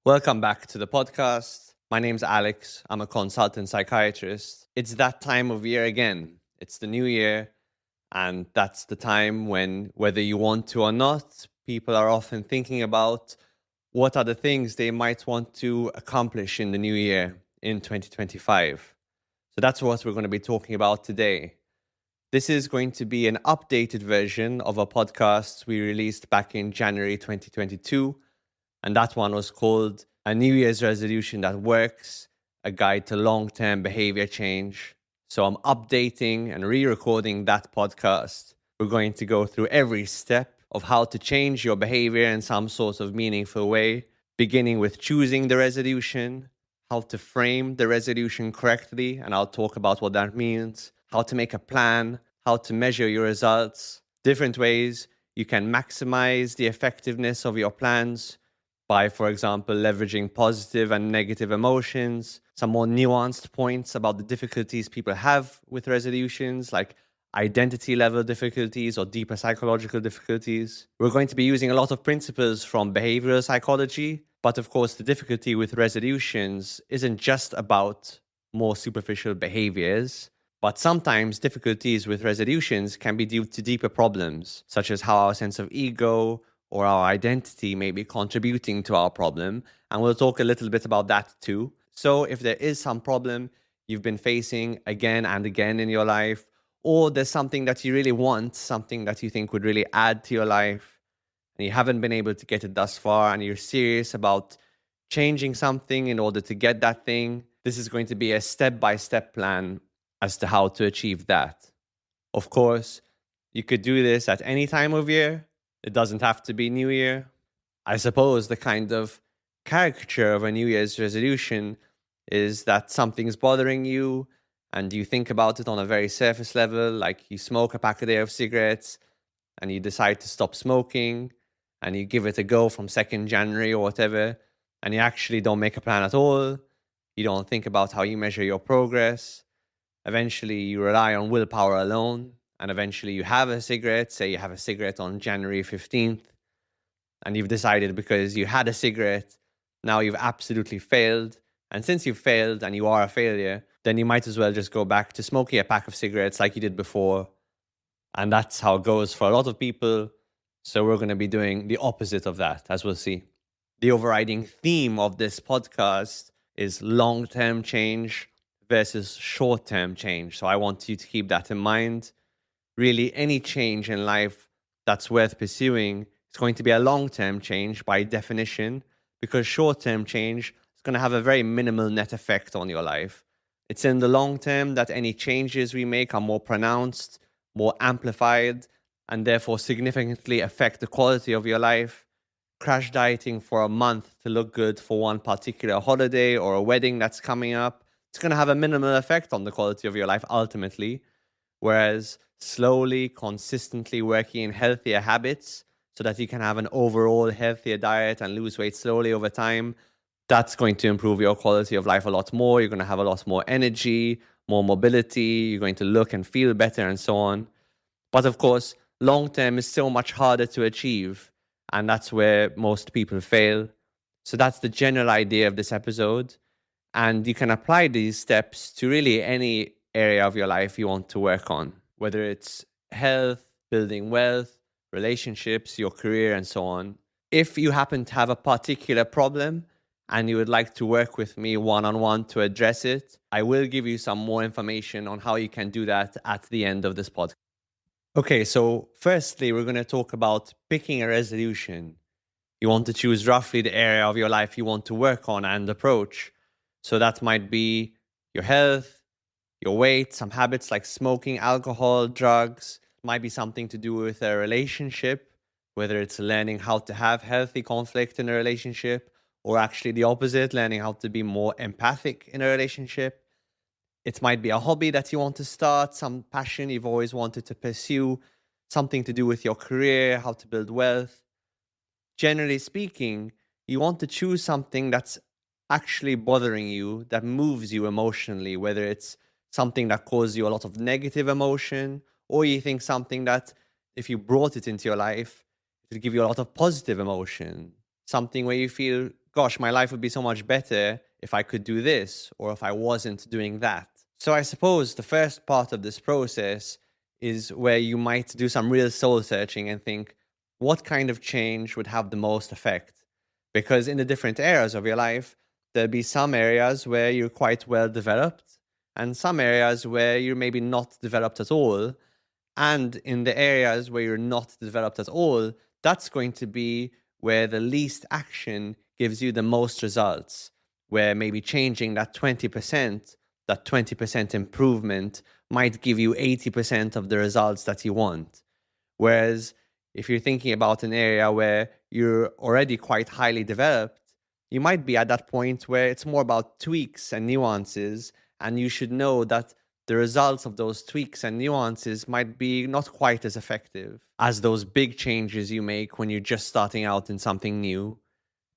Welcome back to the podcast. My name's Alex. I'm a consultant psychiatrist. It's that time of year again. It's the new year, and that's the time when, whether you want to or not, people are often thinking about what are the things they might want to accomplish in the new year in 2025. So that's what we're going to be talking about today. This is going to be an updated version of a podcast we released back in January 2022. And that one was called A New Year's Resolution That Works, a guide to long-term behavior change. So I'm updating and re-recording that podcast. We're going to go through every step of how to change your behavior in some sort of meaningful way, beginning with choosing the resolution, how to frame the resolution correctly, and I'll talk about what that means, how to make a plan, how to measure your results, different ways you can maximize the effectiveness of your plans by, for example, leveraging positive and negative emotions, some more nuanced points about the difficulties people have with resolutions, like identity level difficulties or deeper psychological difficulties. We're going to be using a lot of principles from behavioral psychology, but of course, the difficulty with resolutions isn't just about more superficial behaviors, but sometimes difficulties with resolutions can be due to deeper problems, such as how our sense of ego or our identity may be contributing to our problem. And we'll talk a little bit about that too. So if there is some problem you've been facing again and again in your life, or there's something that you really want, something that you think would really add to your life, and you haven't been able to get it thus far, and you're serious about changing something in order to get that thing, this is going to be a step-by-step plan as to how to achieve that. Of course, you could do this at any time of year. It doesn't have to be New Year. I suppose the kind of caricature of a New Year's resolution is that something's bothering you and you think about it on a very surface level, like you smoke a pack a day of cigarettes and you decide to stop smoking and you give it a go from 2nd January or whatever, and you actually don't make a plan at all. You don't think about how you measure your progress. Eventually, you rely on willpower alone, and eventually you have a cigarette. Say you have a cigarette on January 15th, and you've decided because you had a cigarette, now you've absolutely failed. And since you've failed and you are a failure, then you might as well just go back to smoking a pack of cigarettes like you did before. And that's how it goes for a lot of people. So we're going to be doing the opposite of that, as we'll see. The overriding theme of this podcast is long-term change versus short-term change. So I want you to keep that in mind. Really, any change in life that's worth pursuing is going to be a long-term change by definition, because short-term change is going to have a very minimal net effect on your life. It's in the long term that any changes we make are more pronounced, more amplified, and therefore significantly affect the quality of your life. Crash dieting for a month to look good for one particular holiday or a wedding that's coming up, it's going to have a minimal effect on the quality of your life ultimately. Whereas slowly, consistently working in healthier habits so that you can have an overall healthier diet and lose weight slowly over time, that's going to improve your quality of life a lot more. You're going to have a lot more energy, more mobility. You're going to look and feel better and so on. But of course, long term is so much harder to achieve. And that's where most people fail. So that's the general idea of this episode. And you can apply these steps to really any area of your life you want to work on, whether it's health, building wealth, relationships, your career, and so on. If you happen to have a particular problem and you would like to work with me one-on-one to address it, I will give you some more information on how you can do that at the end of this podcast. Okay, so firstly, we're going to talk about picking a resolution. You want to choose roughly the area of your life you want to work on and approach. So that might be your health, your weight, some habits like smoking, alcohol, drugs. It might be something to do with a relationship, whether it's learning how to have healthy conflict in a relationship, or actually the opposite, learning how to be more empathic in a relationship. It might be a hobby that you want to start, some passion you've always wanted to pursue, something to do with your career, how to build wealth. Generally speaking, you want to choose something that's actually bothering you, that moves you emotionally, whether it's something that causes you a lot of negative emotion, or you think something that if you brought it into your life, it would give you a lot of positive emotion, something where you feel gosh, my life would be so much better if I could do this or if I wasn't doing that. So I suppose the first part of this process is where you might do some real soul searching and think, what kind of change would have the most effect? Because in the different areas of your life, there'll be some areas where you're quite well developed and some areas where you're maybe not developed at all. And in the areas where you're not developed at all, that's going to be where the least action gives you the most results, where maybe changing that 20% improvement might give you 80% of the results that you want. Whereas if you're thinking about an area where you're already quite highly developed, you might be at that point where it's more about tweaks and nuances, and you should know that the results of those tweaks and nuances might be not quite as effective as those big changes you make when you're just starting out in something new.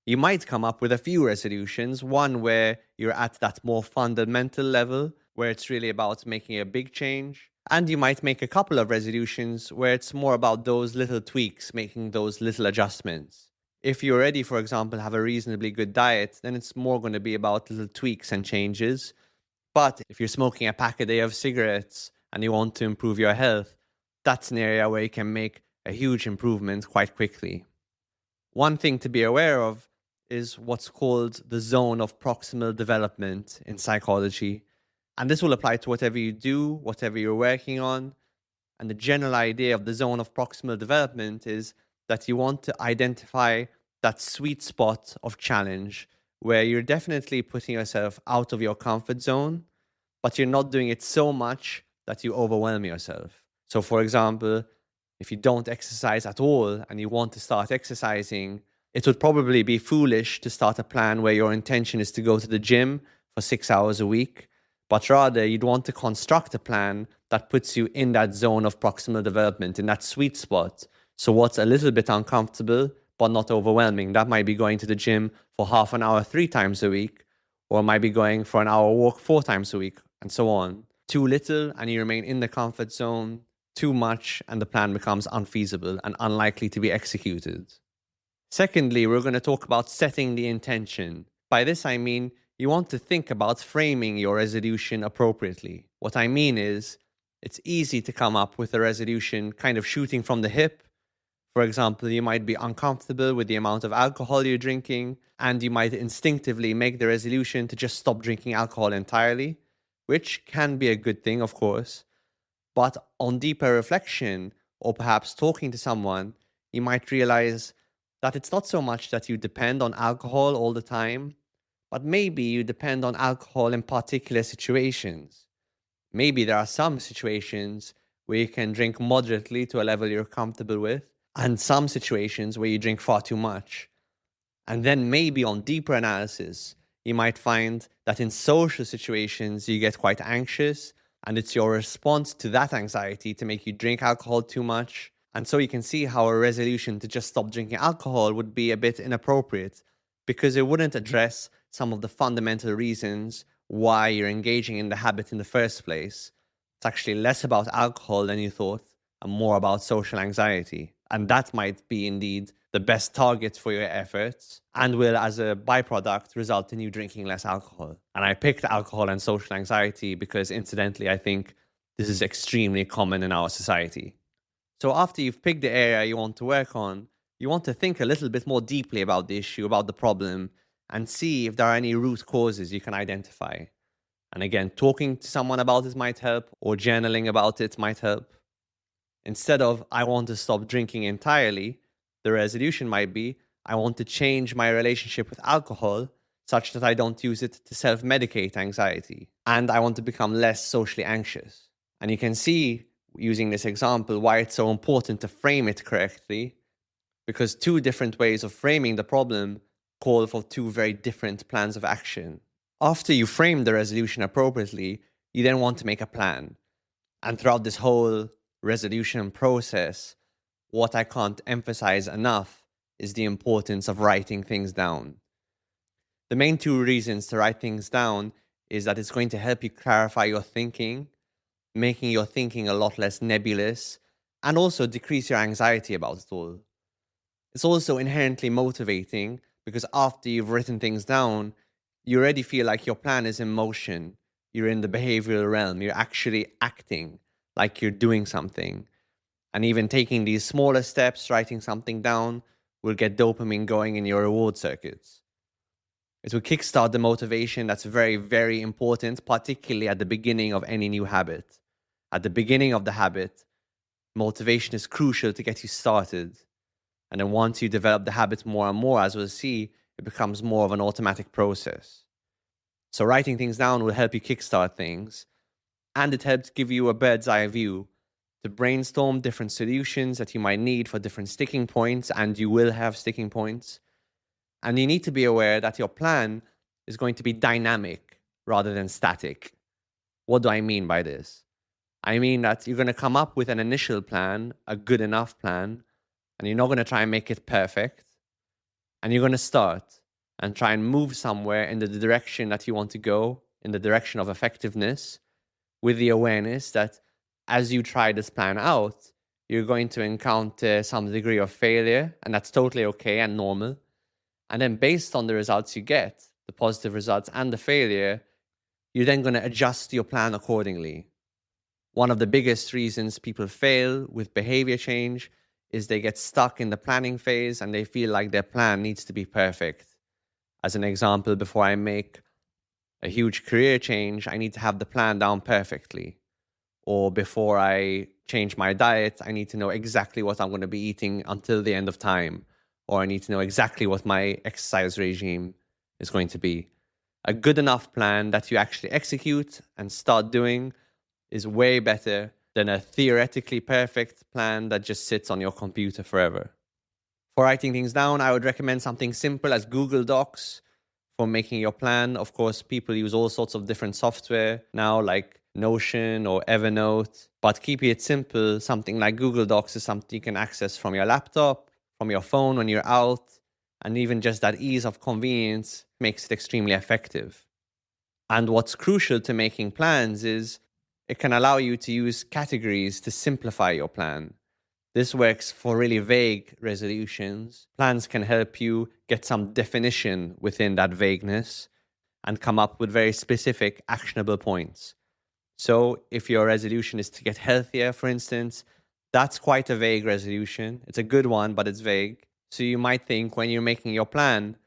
You might come up with a few resolutions, one where you're at that more fundamental level, where it's really about making a big change. And you might make a couple of resolutions where it's more about those little tweaks, making those little adjustments. If you already, for example, have a reasonably good diet, then it's more going to be about little tweaks and changes. But if you're smoking a pack a day of cigarettes and you want to improve your health, that's an area where you can make a huge improvement quite quickly. One thing to be aware of is what's called the zone of proximal development in psychology. And this will apply to whatever you do, whatever you're working on. And the general idea of the zone of proximal development is that you want to identify that sweet spot of challenge where you're definitely putting yourself out of your comfort zone, but you're not doing it so much that you overwhelm yourself. So, for example, if you don't exercise at all and you want to start exercising, it would probably be foolish to start a plan where your intention is to go to the gym for 6 hours a week, but rather you'd want to construct a plan that puts you in that zone of proximal development, in that sweet spot. So what's a little bit uncomfortable, but not overwhelming? That might be going to the gym for half an hour 3 times a week, or it might be going for an hour walk 4 times a week, and so on. Too little and you remain in the comfort zone. Too much and the plan becomes unfeasible and unlikely to be executed. Secondly, we're going to talk about setting the intention. By this, I mean you want to think about framing your resolution appropriately. What I mean is, it's easy to come up with a resolution kind of shooting from the hip. For example, you might be uncomfortable with the amount of alcohol you're drinking, and you might instinctively make the resolution to just stop drinking alcohol entirely, which can be a good thing, of course. But on deeper reflection, or perhaps talking to someone, you might realize that it's not so much that you depend on alcohol all the time, but maybe you depend on alcohol in particular situations. Maybe there are some situations where you can drink moderately to a level you're comfortable with, and some situations where you drink far too much. And then maybe on deeper analysis, you might find that in social situations you get quite anxious, and it's your response to that anxiety to make you drink alcohol too much. And so you can see how a resolution to just stop drinking alcohol would be a bit inappropriate, because it wouldn't address some of the fundamental reasons why you're engaging in the habit in the first place. It's actually less about alcohol than you thought and more about social anxiety. And that might be indeed the best target for your efforts and will, as a byproduct, result in you drinking less alcohol. And I picked alcohol and social anxiety because, incidentally, I think this is extremely common in our society. So after you've picked the area you want to work on, you want to think a little bit more deeply about the issue, about the problem, and see if there are any root causes you can identify. And again, talking to someone about it might help, or journaling about it might help. Instead of, I want to stop drinking entirely, the resolution might be, I want to change my relationship with alcohol such that I don't use it to self-medicate anxiety. And I want to become less socially anxious. And you can see, using this example, why it's so important to frame it correctly, because two different ways of framing the problem call for two very different plans of action. After you frame the resolution appropriately, you then want to make a plan. And throughout this whole resolution process, what I can't emphasize enough is the importance of writing things down. The main two reasons to write things down is that it's going to help you clarify your thinking, making your thinking a lot less nebulous, and also decrease your anxiety about it all. It's also inherently motivating because after you've written things down, you already feel like your plan is in motion. You're in the behavioral realm. You're actually acting like you're doing something. And even taking these smaller steps, writing something down, will get dopamine going in your reward circuits. It will kickstart the motivation that's very, very important, particularly at the beginning of any new habit. At the beginning of the habit, motivation is crucial to get you started. And then once you develop the habit more and more, as we'll see, it becomes more of an automatic process. So writing things down will help you kickstart things. And it helps give you a bird's eye view to brainstorm different solutions that you might need for different sticking points, and you will have sticking points. And you need to be aware that your plan is going to be dynamic rather than static. What do I mean by this? I mean that you're going to come up with an initial plan, a good enough plan, and you're not going to try and make it perfect. And you're going to start and try and move somewhere in the direction that you want to go, in the direction of effectiveness, with the awareness that as you try this plan out, you're going to encounter some degree of failure, and that's totally okay and normal. And then based on the results you get, the positive results and the failure, you're then going to adjust your plan accordingly. One of the biggest reasons people fail with behavior change is they get stuck in the planning phase and they feel like their plan needs to be perfect. As an example, before I make a huge career change, I need to have the plan down perfectly. Or before I change my diet, I need to know exactly what I'm going to be eating until the end of time. Or I need to know exactly what my exercise regime is going to be. A good enough plan that you actually execute and start doing is way better than a theoretically perfect plan that just sits on your computer forever. For writing things down, I would recommend something simple as Google Docs for making your plan. Of course, people use all sorts of different software now, like Notion or Evernote. But keeping it simple, something like Google Docs is something you can access from your laptop, from your phone when you're out, and even just that ease of convenience makes it extremely effective. And what's crucial to making plans is it can allow you to use categories to simplify your plan. This works for really vague resolutions. Plans can help you get some definition within that vagueness and come up with very specific, actionable points. So if your resolution is to get healthier, for instance, that's quite a vague resolution. It's a good one, but it's vague. So you might think when you're making your plan,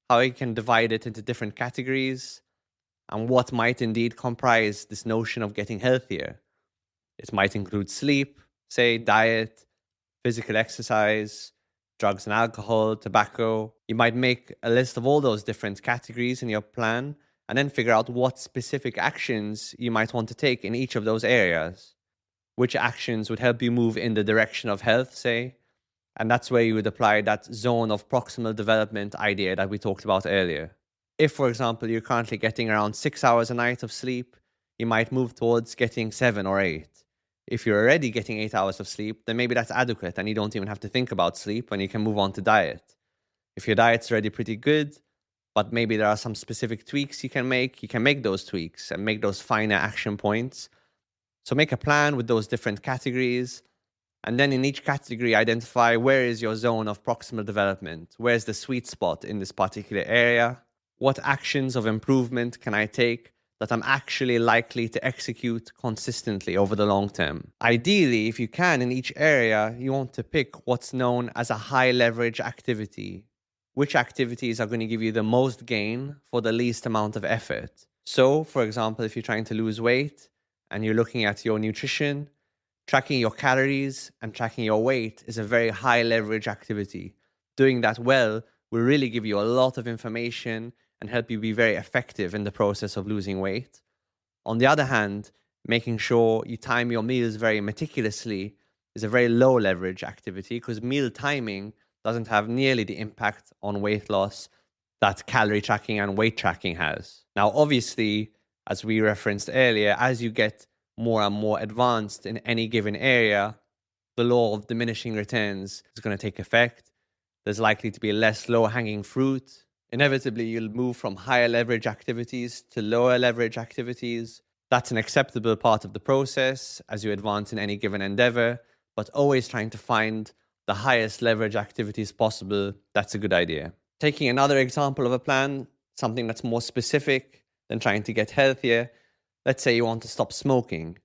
how you can divide it into different categories and what might indeed comprise this notion of getting healthier. It might include sleep, say, diet, physical exercise, drugs and alcohol, tobacco. You might make a list of all those different categories in your plan and then figure out what specific actions you might want to take in each of those areas. Which actions would help you move in the direction of health, say. And that's where you would apply that zone of proximal development idea that we talked about earlier. If, for example, you're currently getting around 6 hours a night of sleep, you might move towards getting 7 or 8. If you're already getting 8 hours of sleep, then maybe that's adequate and you don't even have to think about sleep and you can move on to diet. If your diet's already pretty good, but maybe there are some specific tweaks you can make those tweaks and make those finer action points. So make a plan with those different categories, and then in each category identify where is your zone of proximal development, where's the sweet spot in this particular area, what actions of improvement can I take that I'm actually likely to execute consistently over the long term. Ideally, if you can, in each area, you want to pick what's known as a high leverage activity. Which activities are going to give you the most gain for the least amount of effort? So, for example, if you're trying to lose weight and you're looking at your nutrition, tracking your calories and tracking your weight is a very high leverage activity. Doing that well will really give you a lot of information and help you be very effective in the process of losing weight. On the other hand, making sure you time your meals very meticulously is a very low leverage activity because meal timing doesn't have nearly the impact on weight loss that calorie tracking and weight tracking has. Now, obviously, as we referenced earlier, as you get more and more advanced in any given area, the law of diminishing returns is going to take effect. There's likely to be less low-hanging fruit. Inevitably, you'll move from higher leverage activities to lower leverage activities. That's an acceptable part of the process as you advance in any given endeavor, but always trying to find the highest leverage activities possible. That's a good idea. Taking another example of a plan, something that's more specific than trying to get healthier, let's say you want to stop smoking.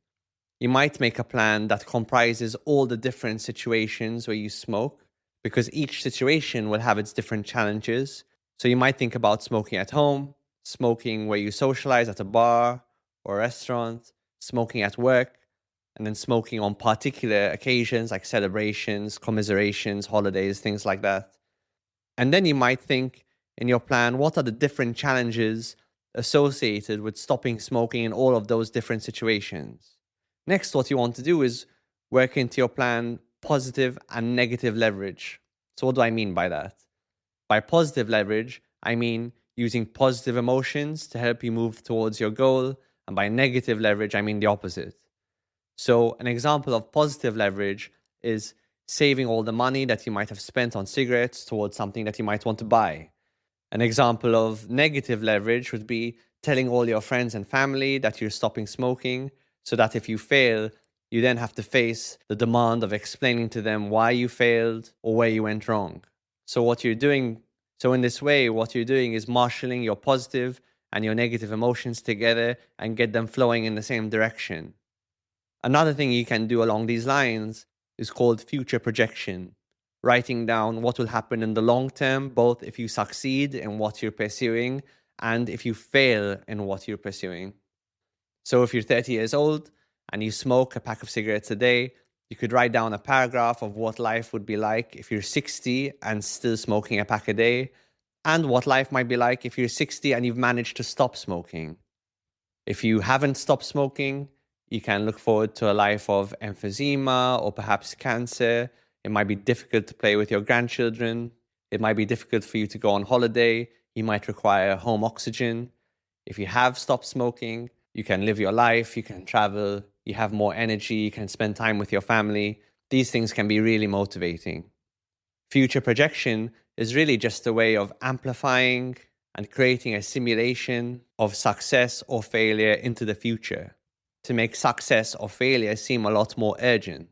You might make a plan that comprises all the different situations where you smoke, because each situation will have its different challenges. So you might think about smoking at home, smoking where you socialize at a bar or a restaurant, smoking at work, and then smoking on particular occasions like celebrations, commiserations, holidays, things like that. And then you might think in your plan, what are the different challenges associated with stopping smoking in all of those different situations? Next, what you want to do is work into your plan positive and negative leverage. So, what do I mean by that? By positive leverage, I mean using positive emotions to help you move towards your goal. And by negative leverage, I mean the opposite. So, an example of positive leverage is saving all the money that you might have spent on cigarettes towards something that you might want to buy. An example of negative leverage would be telling all your friends and family that you're stopping smoking, so that if you fail, you then have to face the demand of explaining to them why you failed or where you went wrong. So in this way, what you're doing is marshalling your positive and your negative emotions together and get them flowing in the same direction. Another thing you can do along these lines is called future projection, writing down what will happen in the long term, both if you succeed in what you're pursuing and if you fail in what you're pursuing. So if you're 30 years old and you smoke a pack of cigarettes a day, you could write down a paragraph of what life would be like if you're 60 and still smoking a pack a day, and what life might be like if you're 60 and you've managed to stop smoking. If you haven't stopped smoking, you can look forward to a life of emphysema or perhaps cancer. It might be difficult to play with your grandchildren. It might be difficult for you to go on holiday. You might require home oxygen. If you have stopped smoking, you can live your life, you can travel, you have more energy, you can spend time with your family. These things can be really motivating. Future projection is really just a way of amplifying and creating a simulation of success or failure into the future to make success or failure seem a lot more urgent.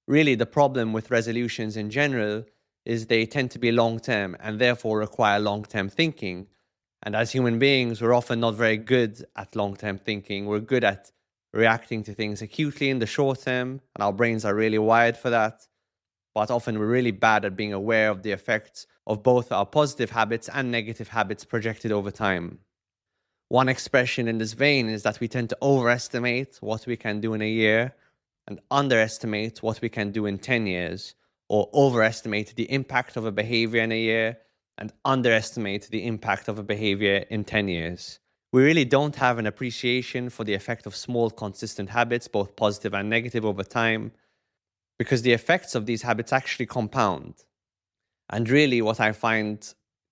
Really, the problem with resolutions in general is they tend to be long-term and therefore require long-term thinking. And as human beings, we're often not very good at long-term thinking. We're good at reacting to things acutely in the short term, and our brains are really wired for that. But often we're really bad at being aware of the effects of both our positive habits and negative habits projected over time. One expression in this vein is that we tend to overestimate what we can do in a year and underestimate what we can do in 10 years, or overestimate the impact of a behavior in a year and underestimate the impact of a behavior in 10 years. We really don't have an appreciation for the effect of small, consistent habits, both positive and negative over time, because the effects of these habits actually compound. And really, what I find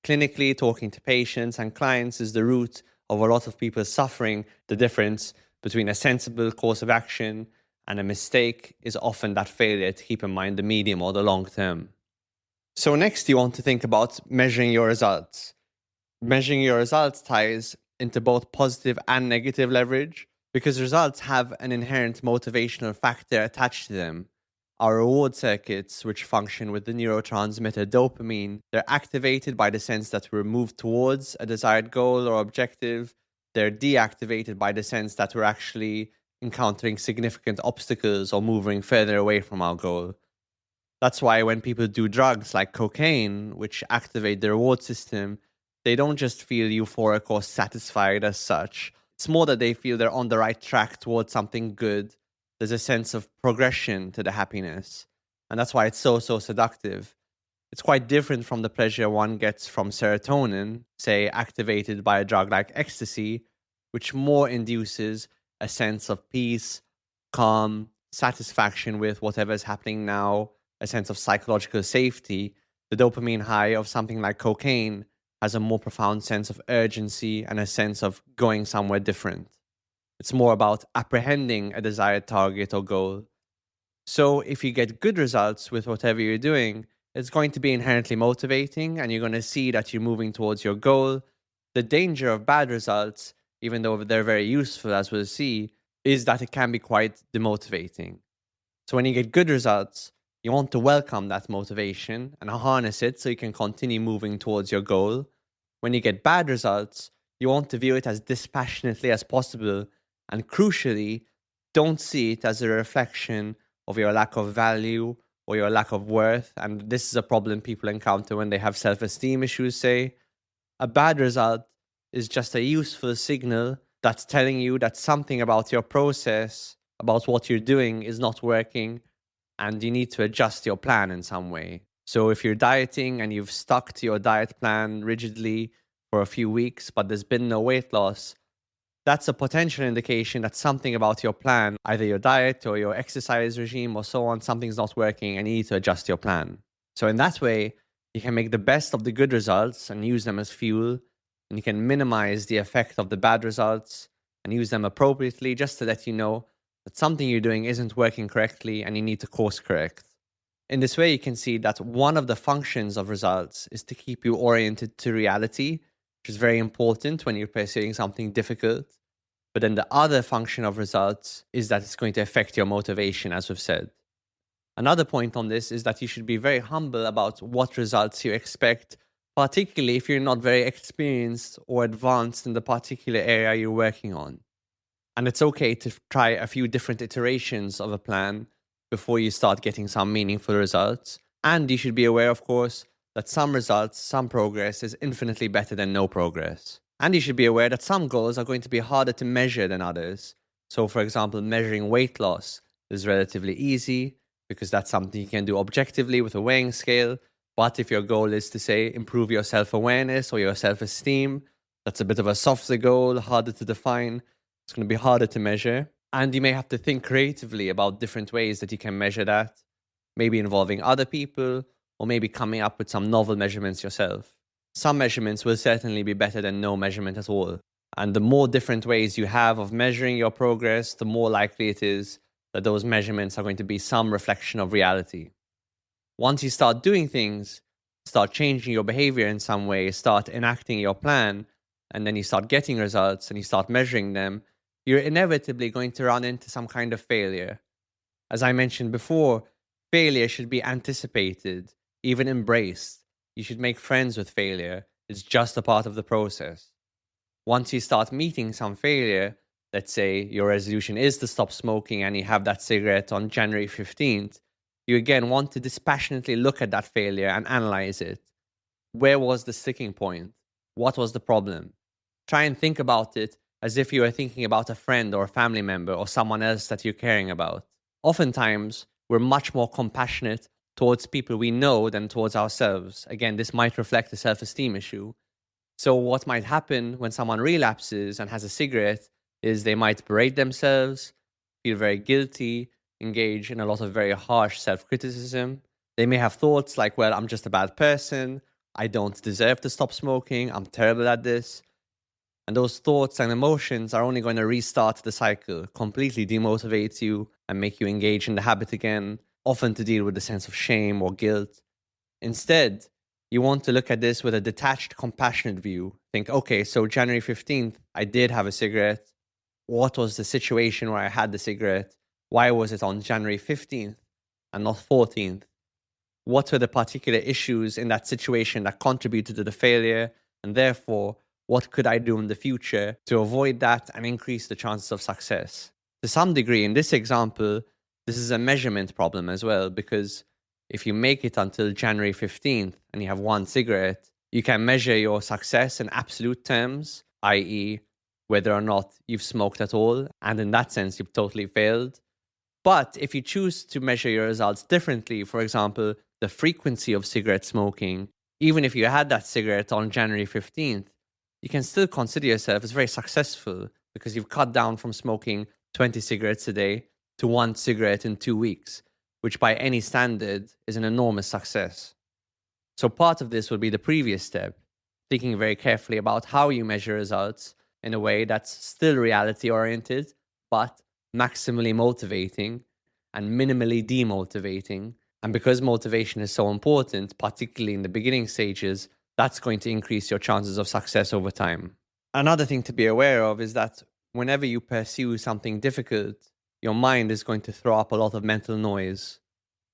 clinically, talking to patients and clients, is the root of a lot of people suffering. The difference between a sensible course of action and a mistake is often that failure to keep in mind the medium or the long term. So next, you want to think about measuring your results. Measuring your results ties into both positive and negative leverage, because results have an inherent motivational factor attached to them. Our reward circuits, which function with the neurotransmitter dopamine, they're activated by the sense that we're moved towards a desired goal or objective. They're deactivated by the sense that we're actually encountering significant obstacles or moving further away from our goal. That's why when people do drugs like cocaine, which activate the reward system, they don't just feel euphoric or satisfied as such. It's more that they feel they're on the right track towards something good. There's a sense of progression to the happiness. And that's why it's so seductive. It's quite different from the pleasure one gets from serotonin, say activated by a drug like ecstasy, which more induces a sense of peace, calm, satisfaction with whatever's happening now, a sense of psychological safety. The dopamine high of something like cocaine has a more profound sense of urgency and a sense of going somewhere different. It's more about apprehending a desired target or goal. So if you get good results with whatever you're doing, it's going to be inherently motivating and you're going to see that you're moving towards your goal. The danger of bad results, even though they're very useful, as we'll see, is that it can be quite demotivating. So when you get good results, You want to welcome that motivation and harness it so you can continue moving towards your goal. When you get bad results, you want to view it as dispassionately as possible, and crucially, don't see it as a reflection of your lack of value or your lack of worth. And this is a problem people encounter when they have self-esteem issues, say. A bad result is just a useful signal that's telling you that something about your process, about what you're doing, is not working, and you need to adjust your plan in some way. So if you're dieting and you've stuck to your diet plan rigidly for a few weeks, but there's been no weight loss, that's a potential indication that something about your plan, either your diet or your exercise regime or so on, something's not working and you need to adjust your plan. So in that way, you can make the best of the good results and use them as fuel, and you can minimize the effect of the bad results and use them appropriately, just to let you know that something you're doing isn't working correctly and you need to course correct. In this way, you can see that one of the functions of results is to keep you oriented to reality, which is very important when you're pursuing something difficult. But then the other function of results is that it's going to affect your motivation, as we've said. Another point on this is that you should be very humble about what results you expect, particularly if you're not very experienced or advanced in the particular area you're working on. And it's okay to try a few different iterations of a plan before you start getting some meaningful results. And you should be aware, of course, that some results, some progress is infinitely better than no progress. And you should be aware that some goals are going to be harder to measure than others. So, for example, measuring weight loss is relatively easy because that's something you can do objectively with a weighing scale. But if your goal is to, say, improve your self-awareness or your self-esteem, that's a bit of a softer goal, harder to define. It's going to be harder to measure. And you may have to think creatively about different ways that you can measure that, maybe involving other people, or maybe coming up with some novel measurements yourself. Some measurements will certainly be better than no measurement at all. And the more different ways you have of measuring your progress, the more likely it is that those measurements are going to be some reflection of reality. Once you start doing things, start changing your behavior in some way, start enacting your plan, and then you start getting results and you start measuring them, you're inevitably going to run into some kind of failure. As I mentioned before, failure should be anticipated, even embraced. You should make friends with failure. It's just a part of the process. Once you start meeting some failure, let's say your resolution is to stop smoking and you have that cigarette on January 15th, you again want to dispassionately look at that failure and analyze it. Where was the sticking point? What was the problem? Try and think about it as if you were thinking about a friend or a family member or someone else that you're caring about. Oftentimes, we're much more compassionate towards people we know than towards ourselves. Again, this might reflect a self-esteem issue. So what might happen when someone relapses and has a cigarette is they might berate themselves, feel very guilty, engage in a lot of very harsh self-criticism. They may have thoughts like, well, I'm just a bad person. I don't deserve to stop smoking. I'm terrible at this. And those thoughts and emotions are only going to restart the cycle, completely demotivate you and make you engage in the habit again, often to deal with the sense of shame or guilt. Instead, you want to look at this with a detached, compassionate view. Think, okay, so January 15th, I did have a cigarette. What was the situation where I had the cigarette? Why was it on January 15th and not 14th? What were the particular issues in that situation that contributed to the failure? And therefore, what could I do in the future to avoid that and increase the chances of success? To some degree, in this example, this is a measurement problem as well, because if you make it until January 15th and you have one cigarette, you can measure your success in absolute terms, i.e., whether or not you've smoked at all. And in that sense, you've totally failed. But if you choose to measure your results differently, for example, the frequency of cigarette smoking, even if you had that cigarette on January 15th, you can still consider yourself as very successful because you've cut down from smoking 20 cigarettes a day to one cigarette in 2 weeks, which by any standard is an enormous success. So part of this will be the previous step, thinking very carefully about how you measure results in a way that's still reality-oriented, but maximally motivating and minimally demotivating. And because motivation is so important, particularly in the beginning stages, that's going to increase your chances of success over time. Another thing to be aware of is that whenever you pursue something difficult, your mind is going to throw up a lot of mental noise.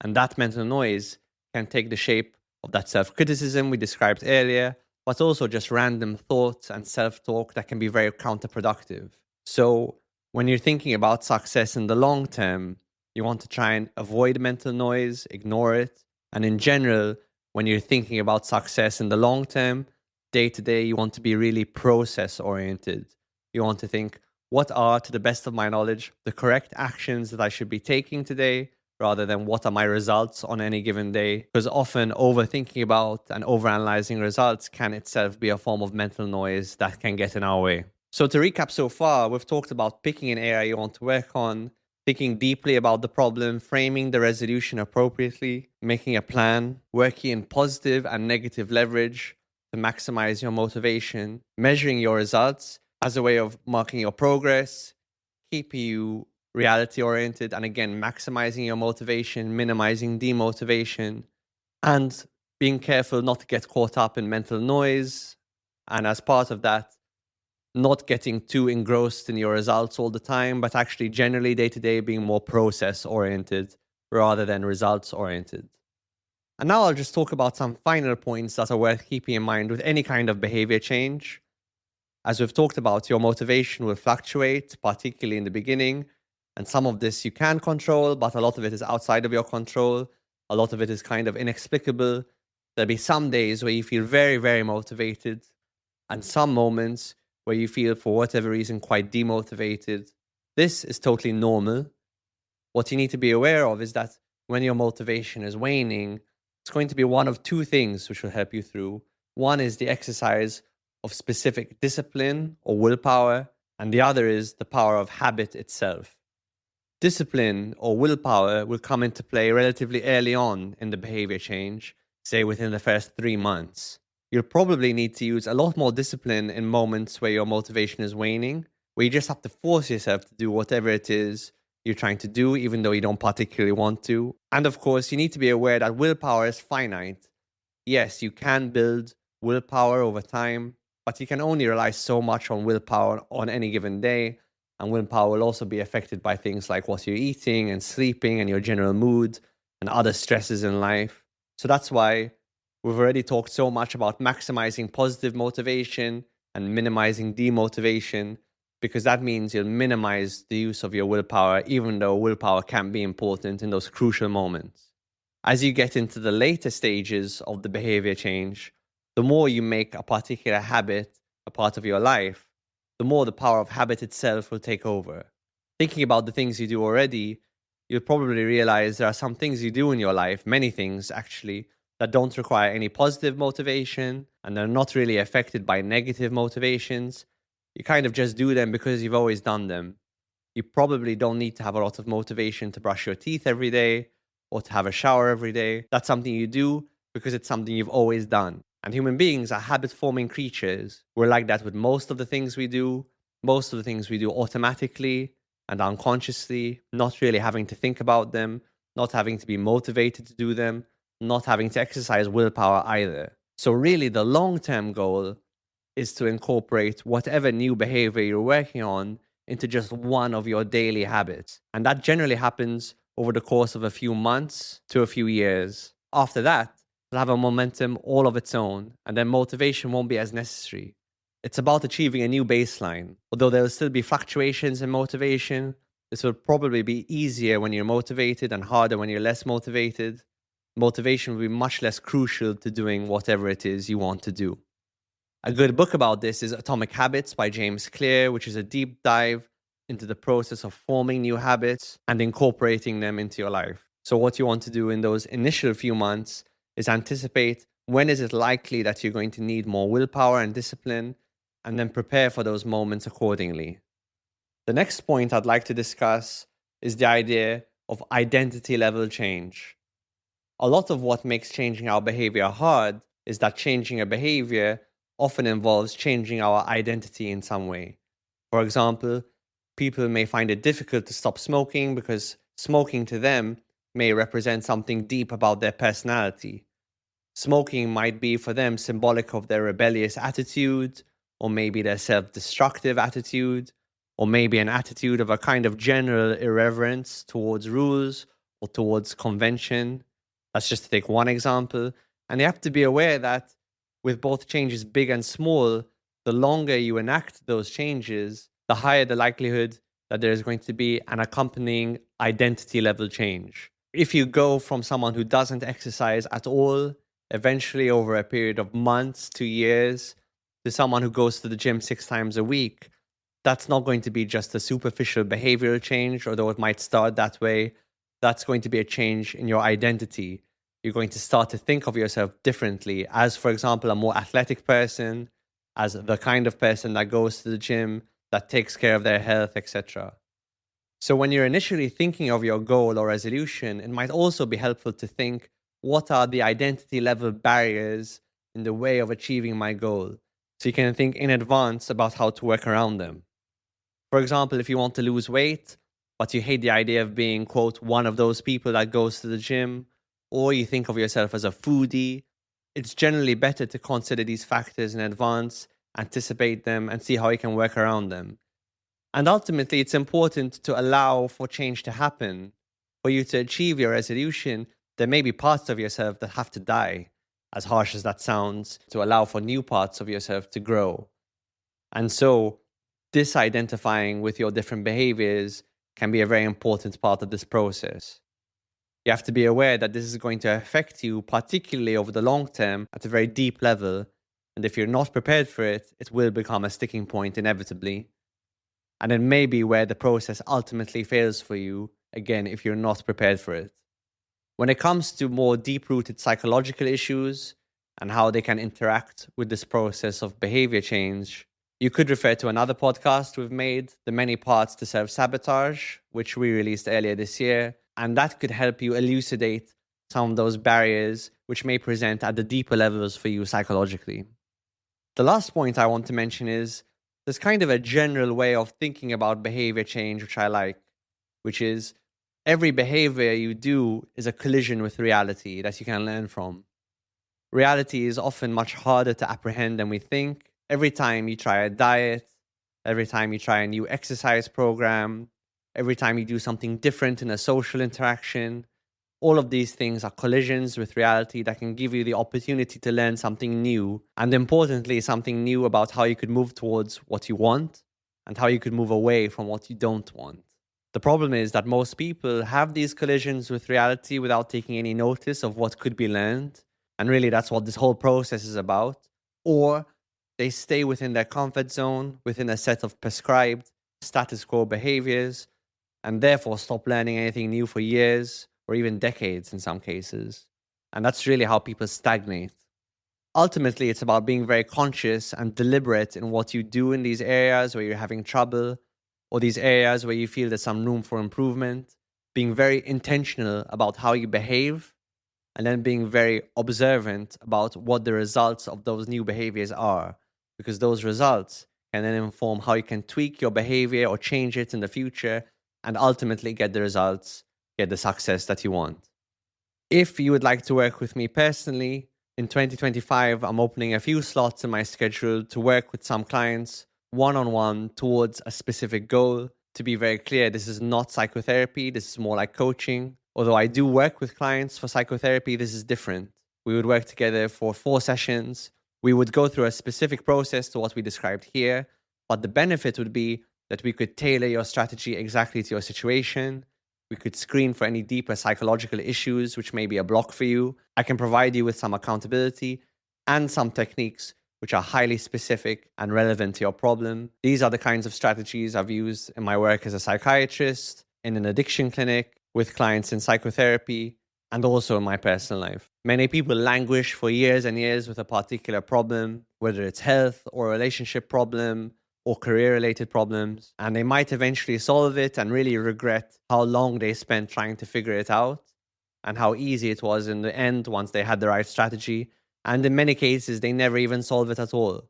And that mental noise can take the shape of that self-criticism we described earlier, but also just random thoughts and self-talk that can be very counterproductive. So when you're thinking about success in the long term, you want to try and avoid mental noise, ignore it. And in general, when you're thinking about success in the long term, day to day, you want to be really process oriented. You want to think, what are, to the best of my knowledge, the correct actions that I should be taking today, rather than what are my results on any given day. Because often overthinking about and overanalyzing results can itself be a form of mental noise that can get in our way. So to recap so far, we've talked about picking an area you want to work on, thinking deeply about the problem, framing the resolution appropriately, making a plan, working in positive and negative leverage to maximize your motivation, measuring your results as a way of marking your progress, keep you reality oriented, and again, maximizing your motivation, minimizing demotivation, and being careful not to get caught up in mental noise. And as part of that, not getting too engrossed in your results all the time, but actually generally day to day being more process oriented rather than results oriented. And now I'll just talk about some final points that are worth keeping in mind with any kind of behavior change. As we've talked about, your motivation will fluctuate, particularly in the beginning. And some of this you can control, but a lot of it is outside of your control. A lot of it is kind of inexplicable. There'll be some days where you feel very, very motivated, and some moments where you feel, for whatever reason, quite demotivated. This is totally normal. What you need to be aware of is that when your motivation is waning, it's going to be one of two things which will help you through. One is the exercise of specific discipline or willpower, and the other is the power of habit itself. Discipline or willpower will come into play relatively early on in the behavior change, say within the first 3 months. You'll probably need to use a lot more discipline in moments where your motivation is waning, where you just have to force yourself to do whatever it is you're trying to do, even though you don't particularly want to. And of course, you need to be aware that willpower is finite. Yes, you can build willpower over time, but you can only rely so much on willpower on any given day. And willpower will also be affected by things like what you're eating and sleeping and your general mood and other stresses in life. So that's why we've already talked so much about maximizing positive motivation and minimizing demotivation, because that means you'll minimize the use of your willpower, even though willpower can be important in those crucial moments. As you get into the later stages of the behavior change, the more you make a particular habit a part of your life, the more the power of habit itself will take over. Thinking about the things you do already, you'll probably realize there are some things you do in your life, many things actually, that don't require any positive motivation, and they're not really affected by negative motivations. You kind of just do them because you've always done them. You probably don't need to have a lot of motivation to brush your teeth every day or to have a shower every day. That's something you do because it's something you've always done. And human beings are habit-forming creatures. We're like that with most of the things we do. Most of the things we do automatically and unconsciously, not really having to think about them, not having to be motivated to do them, not having to exercise willpower either. So really the long-term goal is to incorporate whatever new behavior you're working on into just one of your daily habits. And that generally happens over the course of a few months to a few years. After that, it'll have a momentum all of its own, and then motivation won't be as necessary. It's about achieving a new baseline. Although there'll still be fluctuations in motivation, this will probably be easier when you're motivated and harder when you're less motivated. Motivation will be much less crucial to doing whatever it is you want to do. A good book about this is Atomic Habits by James Clear, which is a deep dive into the process of forming new habits and incorporating them into your life. So what you want to do in those initial few months is anticipate when is it likely that you're going to need more willpower and discipline, and then prepare for those moments accordingly. The next point I'd like to discuss is the idea of identity level change. A lot of what makes changing our behavior hard is that changing a behavior often involves changing our identity in some way. For example, people may find it difficult to stop smoking because smoking to them may represent something deep about their personality. Smoking might be for them symbolic of their rebellious attitude, or maybe their self-destructive attitude, or maybe an attitude of a kind of general irreverence towards rules or towards convention. That's just to take one example. And you have to be aware that with both changes, big and small, the longer you enact those changes, the higher the likelihood that there is going to be an accompanying identity level change. If you go from someone who doesn't exercise at all, eventually over a period of months to years, to someone who goes to the gym 6 times a week, that's not going to be just a superficial behavioral change, although it might start that way. That's going to be a change in your identity. You're going to start to think of yourself differently as, for example, a more athletic person, as the kind of person that goes to the gym, that takes care of their health, etc. So when you're initially thinking of your goal or resolution, it might also be helpful to think, what are the identity level barriers in the way of achieving my goal? So you can think in advance about how to work around them. For example, if you want to lose weight, but you hate the idea of being, quote, one of those people that goes to the gym, or you think of yourself as a foodie, it's generally better to consider these factors in advance, anticipate them, and see how you can work around them. And ultimately, it's important to allow for change to happen. For you to achieve your resolution, there may be parts of yourself that have to die, as harsh as that sounds, to allow for new parts of yourself to grow. And so, disidentifying with your different behaviors can be a very important part of this process. You have to be aware that this is going to affect you, particularly over the long term, at a very deep level. And if you're not prepared for it, it will become a sticking point inevitably. And it may be where the process ultimately fails for you, again, if you're not prepared for it. When it comes to more deep-rooted psychological issues and how they can interact with this process of behavior change, you could refer to another podcast we've made, The Many Parts to Self-Sabotage, which we released earlier this year. And that could help you elucidate some of those barriers which may present at the deeper levels for you psychologically. The last point I want to mention is there's kind of a general way of thinking about behavior change, which I like, which is every behavior you do is a collision with reality that you can learn from. Reality is often much harder to apprehend than we think. Every time you try a diet, every time you try a new exercise program, every time you do something different in a social interaction, all of these things are collisions with reality that can give you the opportunity to learn something new, and importantly, something new about how you could move towards what you want and how you could move away from what you don't want. The problem is that most people have these collisions with reality without taking any notice of what could be learned, and really that's what this whole process is about. Or they stay within their comfort zone, within a set of prescribed status quo behaviors, and therefore stop learning anything new for years or even decades in some cases. And that's really how people stagnate. Ultimately, it's about being very conscious and deliberate in what you do in these areas where you're having trouble, or these areas where you feel there's some room for improvement, being very intentional about how you behave, and then being very observant about what the results of those new behaviors are, because those results can then inform how you can tweak your behavior or change it in the future and ultimately get the results, get the success that you want. If you would like to work with me personally, in 2025, I'm opening a few slots in my schedule to work with some clients one-on-one towards a specific goal. To be very clear, this is not psychotherapy, this is more like coaching. Although I do work with clients for psychotherapy, this is different. We would work together for 4 sessions. We would go through a specific process to what we described here, but the benefit would be that we could tailor your strategy exactly to your situation. We could screen for any deeper psychological issues, which may be a block for you. I can provide you with some accountability and some techniques which are highly specific and relevant to your problem. These are the kinds of strategies I've used in my work as a psychiatrist, in an addiction clinic, with clients in psychotherapy, and also in my personal life. Many people languish for years and years with a particular problem, whether it's health or relationship problem or career-related problems, and they might eventually solve it and really regret how long they spent trying to figure it out and how easy it was in the end once they had the right strategy. And in many cases, they never even solve it at all.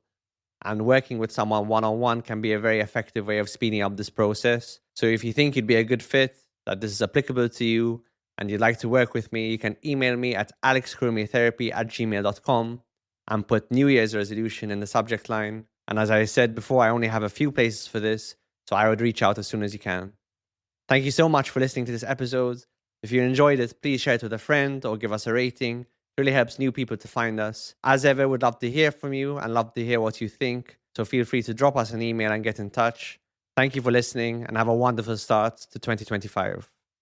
And working with someone one-on-one can be a very effective way of speeding up this process. So if you think you'd be a good fit, that this is applicable to you, and you'd like to work with me, you can email me at alexcurmitherapy@gmail.com and put New Year's resolution in the subject line. And as I said before, I only have a few places for this, so I would reach out as soon as you can. Thank you so much for listening to this episode. If you enjoyed it, please share it with a friend or give us a rating. It really helps new people to find us. As ever, we'd love to hear from you and love to hear what you think. So feel free to drop us an email and get in touch. Thank you for listening and have a wonderful start to 2025.